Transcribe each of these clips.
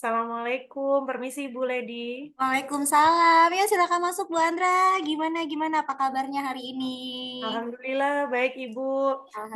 Assalamualaikum, permisi Bu Lady. Waalaikumsalam. Ya, silakan masuk Bu Andra. Gimana gimana apa kabarnya hari ini? Alhamdulillah baik Ibu.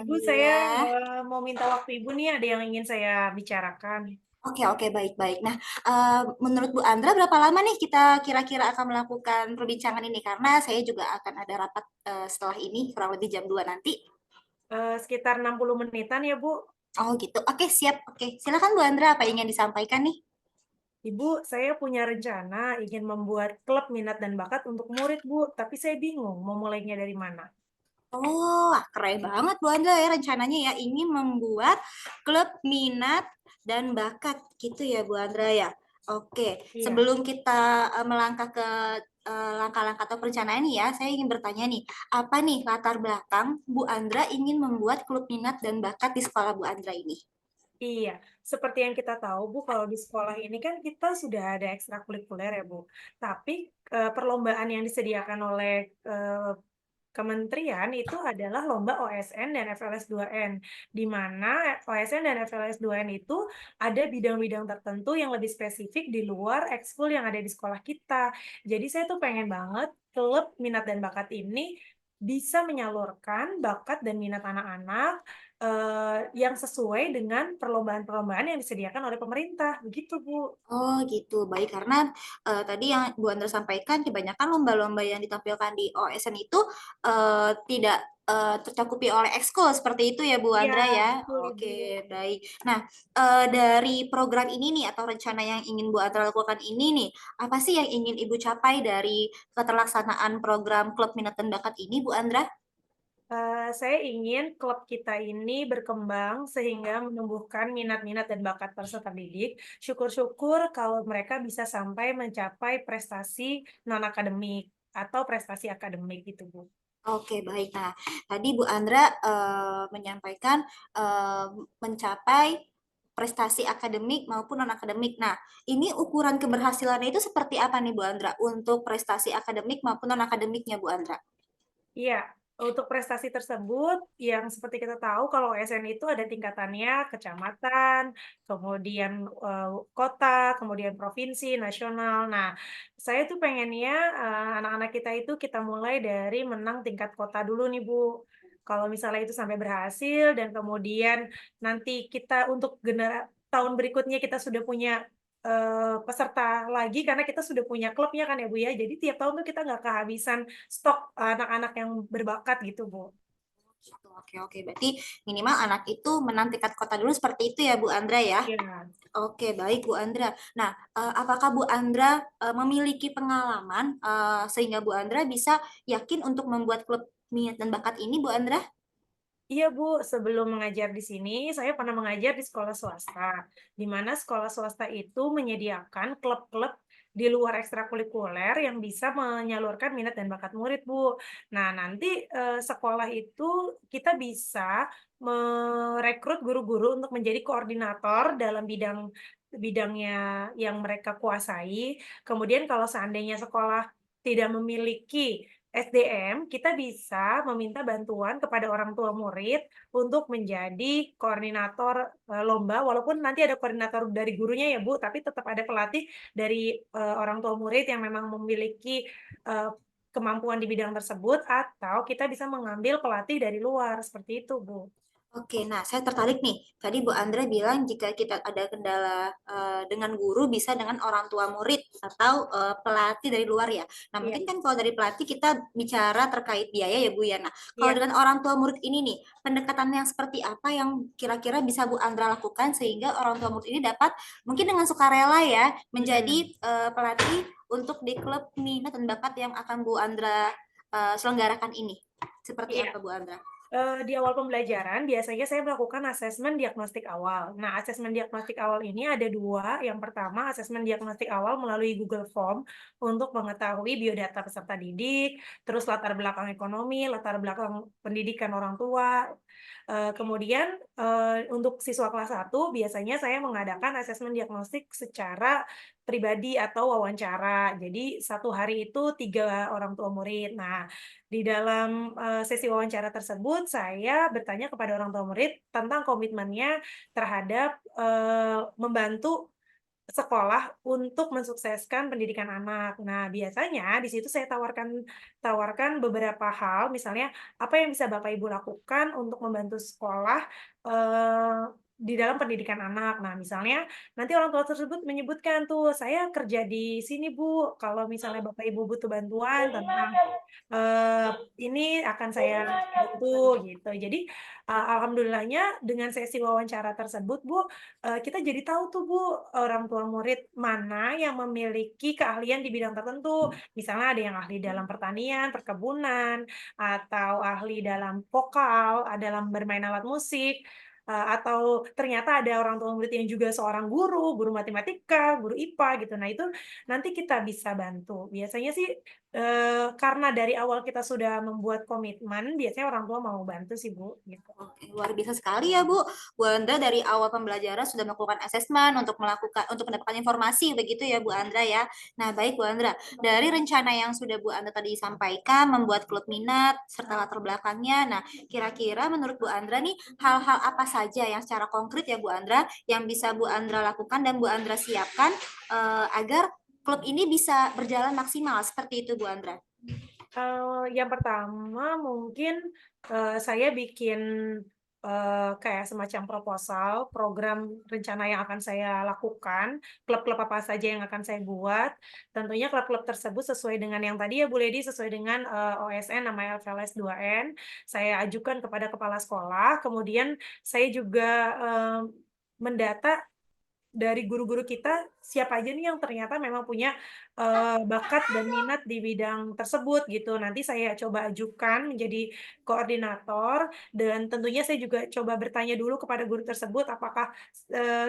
Ibu saya Alhamdulillah. mau minta waktu Ibu nih, ada yang ingin saya bicarakan. Oke, oke, baik-baik. Nah, menurut Bu Andra berapa lama nih kita kira-kira akan melakukan perbincangan ini? Karena saya juga akan ada rapat setelah ini kurang lebih jam 2 nanti. Sekitar 60 menitan ya Bu. Oh, gitu. Oke, siap. Oke, silakan Bu Andra apa yang ingin disampaikan nih? Ibu, saya punya rencana ingin membuat klub minat dan bakat untuk murid Bu, tapi saya bingung mau mulainya dari mana. Oh, wah, keren banget Bu Andra ya rencananya ya ingin membuat klub minat dan bakat gitu ya Bu Andra ya. Oke, Iya. sebelum kita melangkah ke langkah-langkah atau perencanaan ini ya, saya ingin bertanya nih, apa nih latar belakang Bu Andra ingin membuat klub minat dan bakat di sekolah Bu Andra ini? Iya, seperti yang kita tahu Bu, kalau di sekolah ini kan kita sudah ada ekstrakurikuler ya Bu. Tapi perlombaan yang disediakan oleh eh, kementerian itu adalah lomba OSN dan FLS 2N, di mana OSN dan FLS 2N itu ada bidang-bidang tertentu yang lebih spesifik di luar ekskul yang ada di sekolah kita. Jadi saya tuh pengen banget klub minat dan bakat ini bisa menyalurkan bakat dan minat anak-anak yang sesuai dengan perlombaan-perlombaan yang disediakan oleh pemerintah. Begitu, Bu. Oh gitu, baik karena tadi yang Bu Andra sampaikan kebanyakan lomba-lomba yang ditampilkan di OSN itu tidak tercakupi oleh ekskul seperti itu ya Bu Iya, Andra ya. betul, Ibu. Oke, baik. Nah, dari program ini nih atau rencana yang ingin Bu Andra lakukan ini nih, apa sih yang ingin Ibu capai dari keterlaksanaan program Klub Minat dan Bakat ini Bu Andra? Saya ingin klub kita ini berkembang sehingga menumbuhkan minat-minat dan bakat peserta didik. Syukur-syukur kalau mereka bisa sampai mencapai prestasi non-akademik atau prestasi akademik gitu, Bu. Oke, baik. Nah, tadi Bu Andra menyampaikan eh, mencapai prestasi akademik maupun non-akademik. Nah, ini ukuran keberhasilannya itu seperti apa nih Bu Andra untuk prestasi akademik maupun non-akademiknya Bu Andra? Iya, untuk prestasi tersebut yang seperti kita tahu kalau SN itu ada tingkatannya kecamatan, kemudian kota, kemudian provinsi, nasional. Nah, saya tuh pengennya anak-anak kita itu kita mulai dari menang tingkat kota dulu nih Bu. Kalau misalnya itu sampai berhasil dan kemudian nanti kita untuk tahun berikutnya kita sudah punya peserta lagi karena kita sudah punya klubnya kan ya Bu ya. Jadi tiap tahun tuh kita nggak kehabisan stok anak-anak yang berbakat gitu, Bu. Gitu. Oke, oke. Berarti minimal anak itu menang tingkat kota dulu seperti itu ya Bu Andra ya? Iya. Oke, baik Bu Andra. Nah, apakah Bu Andra memiliki pengalaman sehingga Bu Andra bisa yakin untuk membuat klub minat dan bakat ini Bu Andra? Iya, Bu, sebelum mengajar di sini, saya pernah mengajar di sekolah swasta, di mana sekolah swasta itu menyediakan klub-klub di luar ekstrakurikuler yang bisa menyalurkan minat dan bakat murid, Bu. Nah, nanti sekolah itu kita bisa merekrut guru-guru untuk menjadi koordinator dalam bidangnya yang mereka kuasai. Kemudian kalau seandainya sekolah tidak memiliki SDM, kita bisa meminta bantuan kepada orang tua murid untuk menjadi koordinator lomba, walaupun nanti ada koordinator dari gurunya ya Bu, tapi tetap ada pelatih dari orang tua murid yang memang memiliki eh, kemampuan di bidang tersebut, atau kita bisa mengambil pelatih dari luar, seperti itu Bu. Oke, nah saya tertarik nih. Tadi Bu Andra bilang jika kita ada kendala dengan guru bisa dengan orang tua murid atau pelatih dari luar ya. Nah Iya, mungkin kan kalau dari pelatih kita bicara terkait biaya ya Bu ya. Nah kalau iya. dengan orang tua murid ini nih, pendekatan yang seperti apa yang kira-kira bisa Bu Andra lakukan sehingga orang tua murid ini dapat mungkin dengan sukarela ya menjadi Mm-mm. pelatih untuk di klub minat dan bakat yang akan Bu Andra selenggarakan ini. Seperti Iya. apa Bu Andra? Di awal pembelajaran, biasanya saya melakukan asesmen diagnostik awal. Nah, asesmen diagnostik awal ini ada dua. Yang pertama, asesmen diagnostik awal melalui Google Form untuk mengetahui biodata peserta didik, terus latar belakang ekonomi, latar belakang pendidikan orang tua. Kemudian, untuk siswa kelas 1, biasanya saya mengadakan asesmen diagnostik secara pribadi atau wawancara. Jadi, satu hari itu 3 orang tua murid. Nah, di dalam sesi wawancara tersebut, saya bertanya kepada orang tua murid tentang komitmennya terhadap membantu sekolah untuk mensukseskan pendidikan anak. Nah, biasanya di situ saya tawarkan tawarkan beberapa hal, misalnya apa yang bisa Bapak Ibu lakukan untuk membantu sekolah, di dalam pendidikan anak. Nah, misalnya nanti orang tua tersebut menyebutkan tuh, "Saya kerja di sini, Bu, kalau misalnya Bapak Ibu butuh bantuan tentang, eee, ini akan saya bantu," gitu. Jadi, alhamdulillahnya dengan sesi wawancara tersebut, Bu, kita jadi tahu tuh, Bu, orang tua murid mana yang memiliki keahlian di bidang tertentu. Misalnya ada yang ahli dalam pertanian, perkebunan, atau ahli dalam vokal, dalam bermain alat musik, atau ternyata ada orang tua murid yang juga seorang guru, guru matematika, guru IPA gitu. Nah, itu nanti kita bisa bantu. Biasanya sih, karena dari awal kita sudah membuat komitmen, biasanya orang tua mau bantu sih, Bu, gitu. Oke, luar biasa sekali ya Bu. Bu Andra dari awal pembelajaran sudah melakukan asesmen untuk mendapatkan informasi begitu ya Bu Andra ya. Nah, baik Bu Andra, dari rencana yang sudah Bu Andra tadi sampaikan membuat klub minat serta latar belakangnya. Nah, kira-kira menurut Bu Andra nih hal-hal apa saja yang secara konkret ya Bu Andra yang bisa Bu Andra lakukan dan Bu Andra siapkan agar klub ini bisa berjalan maksimal seperti itu Bu Andra. Yang pertama mungkin, saya bikin, kayak semacam proposal, program rencana yang akan saya lakukan, klub-klub apa saja yang akan saya buat. Tentunya klub-klub tersebut sesuai dengan yang tadi ya Bu Lady, sesuai dengan, OSN namanya FLS 2N. Saya ajukan kepada kepala sekolah, kemudian saya juga, mendata dari guru-guru kita, siapa aja nih yang ternyata memang punya, bakat dan minat di bidang tersebut gitu. Nanti saya coba ajukan menjadi koordinator dan tentunya saya juga coba bertanya dulu kepada guru tersebut apakah,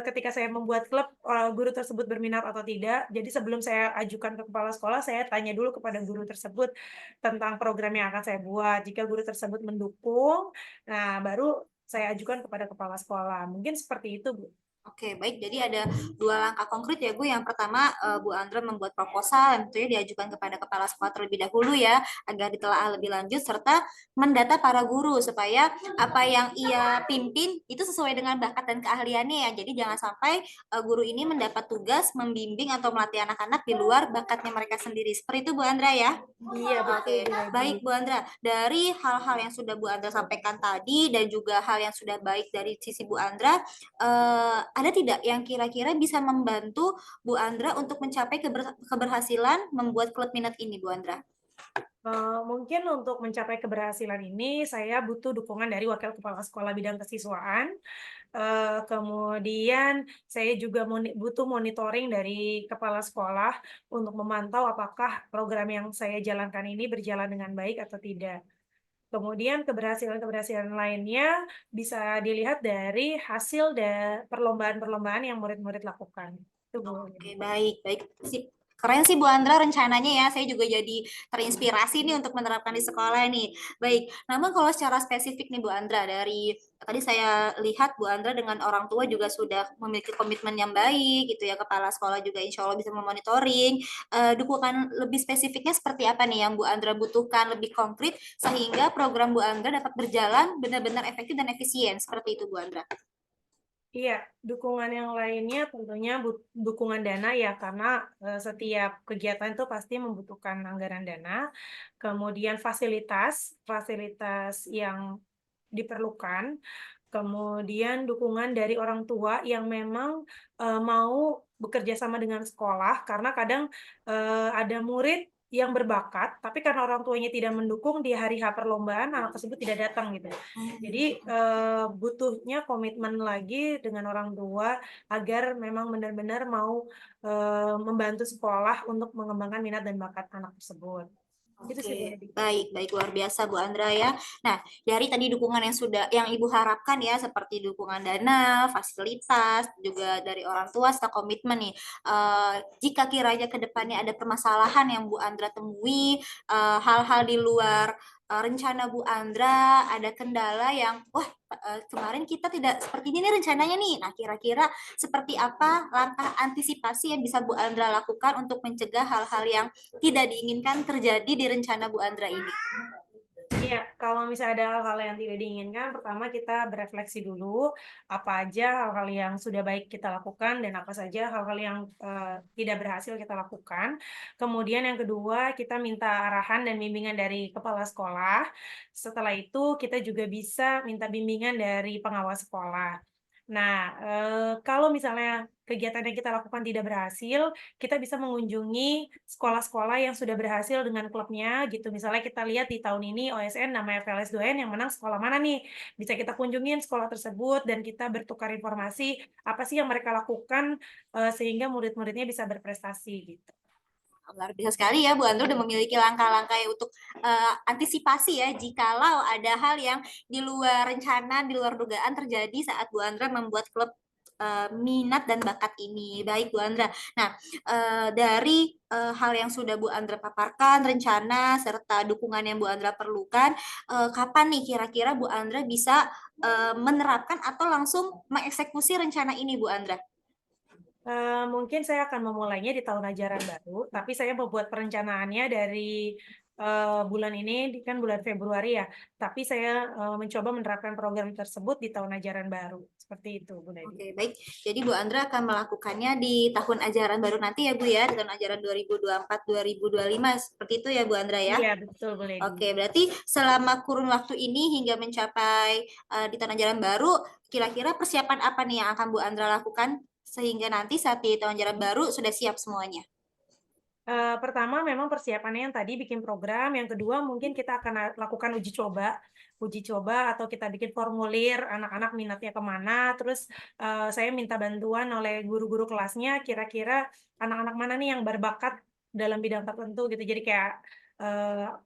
ketika saya membuat klub, guru tersebut berminat atau tidak. Jadi sebelum saya ajukan ke kepala sekolah, saya tanya dulu kepada guru tersebut tentang program yang akan saya buat. Jika guru tersebut mendukung, nah baru saya ajukan kepada kepala sekolah. Mungkin seperti itu, Bu. Oke, baik. Jadi ada dua langkah konkret ya, Bu. Yang pertama, Bu Andra membuat proposal yang tentunya diajukan kepada kepala sekolah terlebih dahulu ya, agar ditelaah lebih lanjut, serta mendata para guru supaya apa yang ia pimpin itu sesuai dengan bakat dan keahliannya ya. Jadi jangan sampai guru ini mendapat tugas membimbing atau melatih anak-anak di luar bakatnya mereka sendiri. Seperti itu, Bu Andra ya. Iya betul, Oke, Bu Lady. baik Bu Andra. Dari hal-hal yang sudah Bu Andra sampaikan tadi dan juga hal yang sudah baik dari sisi Bu Andra, ada tidak yang kira-kira bisa membantu Bu Andra untuk mencapai keberhasilan membuat klub minat ini, Bu Andra? Mungkin untuk mencapai keberhasilan ini, saya butuh dukungan dari wakil kepala sekolah bidang kesiswaan, kemudian saya juga butuh monitoring dari kepala sekolah untuk memantau apakah program yang saya jalankan ini berjalan dengan baik atau tidak. Kemudian keberhasilan-keberhasilan lainnya bisa dilihat dari hasil perlombaan-perlombaan yang murid-murid lakukan. Itu, Bu. Oke, baik, baik. Sip. Keren sih Bu Andra rencananya ya. Saya juga jadi terinspirasi nih untuk menerapkan di sekolah nih. Baik. Namun kalau secara spesifik nih Bu Andra, dari tadi saya lihat Bu Andra dengan orang tua juga sudah memiliki komitmen yang baik gitu ya. Kepala sekolah juga insya Allah bisa memonitoring. Dukungan lebih spesifiknya seperti apa nih yang Bu Andra butuhkan lebih konkret sehingga program Bu Andra dapat berjalan benar-benar efektif dan efisien. Seperti itu Bu Andra. Iya, dukungan yang lainnya tentunya dukungan dana ya, karena setiap kegiatan itu pasti membutuhkan anggaran dana. Kemudian fasilitas, fasilitas yang diperlukan. Kemudian dukungan dari orang tua yang memang mau bekerja sama dengan sekolah, karena kadang ada murid yang berbakat, tapi karena orang tuanya tidak mendukung di hari H perlombaan, anak tersebut tidak datang gitu. Jadi, butuhnya komitmen lagi dengan orang tua agar memang benar-benar mau, membantu sekolah untuk mengembangkan minat dan bakat anak tersebut. Itu sih, Bu Oke, Edi. baik, baik luar biasa Bu Andra ya. Nah, dari tadi dukungan yang Ibu harapkan ya, seperti dukungan dana, fasilitas, juga dari orang tua serta komitmen nih. Jika kiranya ke depannya ada permasalahan yang Bu Andra temui, hal-hal di luar rencana Bu Andra, ada kendala yang, wah kemarin kita tidak seperti ini nih rencananya nih. Nah, kira-kira seperti apa langkah antisipasi yang bisa Bu Andra lakukan untuk mencegah hal-hal yang tidak diinginkan terjadi di rencana Bu Andra ini? Iya, kalau misalnya ada hal-hal yang tidak diinginkan, pertama kita berefleksi dulu, apa aja hal-hal yang sudah baik kita lakukan dan apa saja hal-hal yang tidak berhasil kita lakukan. Kemudian yang kedua, kita minta arahan dan bimbingan dari kepala sekolah. Setelah itu, kita juga bisa minta bimbingan dari pengawas sekolah. Nah, kalau misalnya kegiatan yang kita lakukan tidak berhasil, kita bisa mengunjungi sekolah-sekolah yang sudah berhasil dengan klubnya gitu. Misalnya kita lihat di tahun ini OSN namanya FLS2N yang menang sekolah mana nih. Bisa kita kunjungin sekolah tersebut dan kita bertukar informasi apa sih yang mereka lakukan sehingga murid-muridnya bisa berprestasi gitu. Luar biasa sekali ya Bu Andro udah memiliki langkah-langkah untuk antisipasi ya jikalau ada hal yang di luar rencana, di luar dugaan terjadi saat Bu Andra membuat klub minat dan bakat ini. Baik Bu Andra. Nah, dari hal yang sudah Bu Andra paparkan, rencana serta dukungan yang Bu Andra perlukan, kapan nih kira-kira Bu Andra bisa menerapkan atau langsung mengeksekusi rencana ini Bu Andra? Mungkin saya akan memulainya di tahun ajaran baru, tapi saya membuat perencanaannya dari bulan ini, kan bulan Februari ya, tapi saya mencoba menerapkan program tersebut di tahun ajaran baru. Seperti itu, Bu Nadi. Oke, baik. Jadi Bu Andra akan melakukannya di tahun ajaran baru nanti ya Bu ya, di tahun ajaran 2024-2025 seperti itu ya Bu Andra ya. Iya, betul, Bu Nadi. Oke, berarti selama kurun waktu ini hingga mencapai di tahun ajaran baru, kira-kira persiapan apa nih yang akan Bu Andra lakukan sehingga nanti saat di tahun ajaran baru sudah siap semuanya? Pertama memang persiapannya yang tadi bikin program, yang kedua mungkin kita akan lakukan uji coba atau kita bikin formulir anak-anak minatnya kemana, terus saya minta bantuan oleh guru-guru kelasnya, kira-kira anak-anak mana nih yang berbakat dalam bidang tertentu gitu. Jadi kayak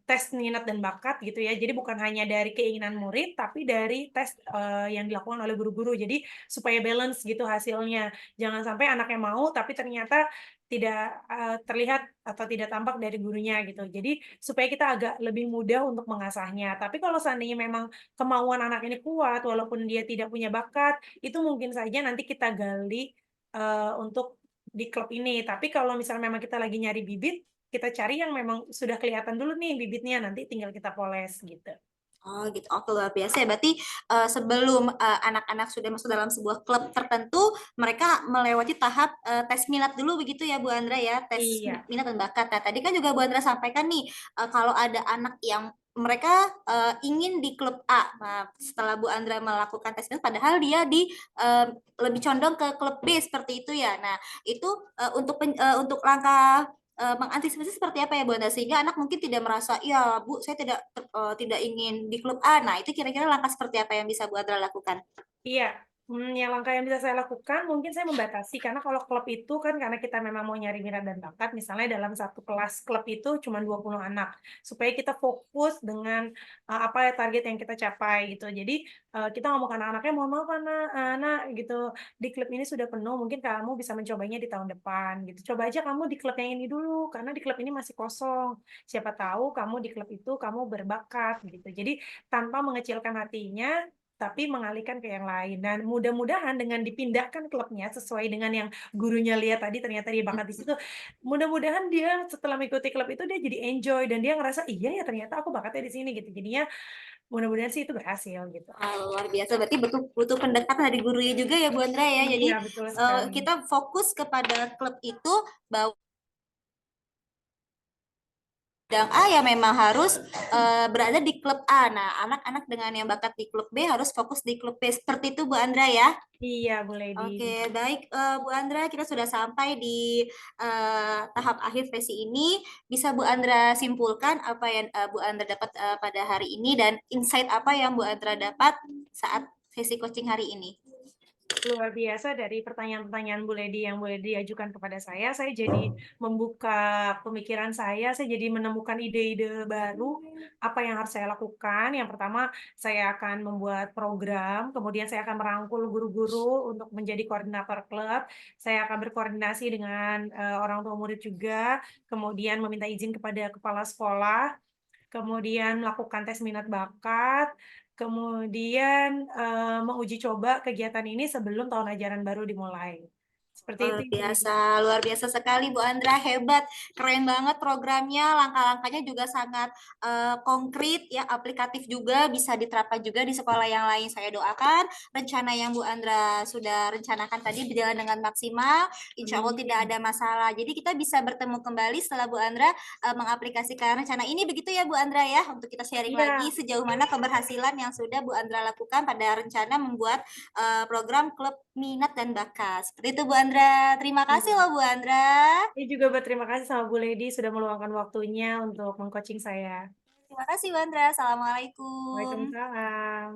tes minat dan bakat gitu ya. Jadi bukan hanya dari keinginan murid, tapi dari tes yang dilakukan oleh guru-guru. Jadi supaya balance gitu hasilnya. Jangan sampai anaknya mau, tapi ternyata tidak terlihat atau tidak tampak dari gurunya gitu. Jadi supaya kita agak lebih mudah untuk mengasahnya. Tapi kalau seandainya memang kemauan anak ini kuat walaupun dia tidak punya bakat, itu mungkin saja nanti kita gali untuk di klub ini. Tapi kalau misalnya memang kita lagi nyari bibit, kita cari yang memang sudah kelihatan dulu nih bibitnya, nanti tinggal kita poles gitu. Oh gitu, oke luar biasa ya. Berarti sebelum anak-anak sudah masuk dalam sebuah klub tertentu, mereka melewati tahap tes minat dulu begitu ya Bu Andra ya, tes Iya, minat dan bakat. Nah tadi kan juga Bu Andra sampaikan nih, kalau ada anak yang mereka ingin di klub A, nah setelah Bu Andra melakukan tes minat, padahal dia di lebih condong ke klub B seperti itu ya. Nah itu untuk langkah mengantisipasi seperti apa ya Bu Anda sehingga anak mungkin tidak merasa ya Bu saya tidak ingin di klub A. Nah, itu kira-kira langkah seperti apa yang bisa Bu Anda lakukan? iya, yang langkah yang bisa saya lakukan mungkin saya membatasi, karena kalau klub itu kan karena kita memang mau nyari minat dan bakat, misalnya dalam satu kelas klub itu cuma 20 anak, supaya kita fokus dengan apa ya target yang kita capai gitu. Jadi kita ngomong ke anak-anaknya, mohon maaf anak gitu, di klub ini sudah penuh, mungkin kamu bisa mencobanya di tahun depan gitu. Coba aja kamu di klub yang ini dulu, karena di klub ini masih kosong. Siapa tahu kamu di klub itu kamu berbakat gitu. Jadi tanpa mengecilkan hatinya, tapi mengalihkan ke yang lain. Dan mudah-mudahan dengan dipindahkan klubnya sesuai dengan yang gurunya lihat tadi ternyata dia bakat di situ, mudah-mudahan dia setelah mengikuti klub itu dia jadi enjoy dan dia ngerasa iya ya ternyata aku bakatnya di sini gitu. Jadinya mudah-mudahan sih itu berhasil gitu. Wah, luar biasa. Berarti butuh butuh pendekatan dari gurunya juga ya Bu Andra ya. Jadi Iya, betul sekali. kita fokus kepada klub itu bahwa bidang A ya memang harus berada di klub A. Nah, anak-anak dengan yang bakat di klub B harus fokus di klub B. Seperti itu Bu Andra ya. Iya, boleh di. Oke, baik Bu Andra, kita sudah sampai di tahap akhir sesi ini. Bisa Bu Andra simpulkan apa yang Bu Andra dapat pada hari ini dan insight apa yang Bu Andra dapat saat sesi coaching hari ini? Luar biasa dari pertanyaan-pertanyaan Bu Ledi yang Bu Ledi ajukan kepada saya jadi membuka pemikiran saya jadi menemukan ide-ide baru, apa yang harus saya lakukan. Yang pertama, saya akan membuat program, kemudian saya akan merangkul guru-guru untuk menjadi koordinator klub, saya akan berkoordinasi dengan orang tua murid juga, kemudian meminta izin kepada kepala sekolah, kemudian melakukan tes minat bakat, kemudian menguji coba kegiatan ini sebelum tahun ajaran baru dimulai. Seperti itu Ibu Lady. Luar biasa sekali Bu Andra, hebat, keren banget programnya, langkah-langkahnya juga sangat konkret ya, aplikatif juga, bisa diterapkan juga di sekolah yang lain. Saya doakan rencana yang Bu Andra sudah rencanakan tadi berjalan dengan maksimal, insya Allah tidak Amin. ada masalah. Jadi kita bisa bertemu kembali setelah Bu Andra mengaplikasikan rencana ini, begitu ya Bu Andra ya, untuk kita sharing lagi Iya, sejauh mana keberhasilan yang sudah Bu Andra lakukan pada rencana membuat program klub minat dan bakat. Seperti itu Bu Andra. Terima kasih iya. loh Bu Andra. Saya juga berterima kasih sama Bu Lady sudah meluangkan waktunya untuk mengcoaching saya. Terima kasih Bu Andra. Assalamualaikum. Waalaikumsalam.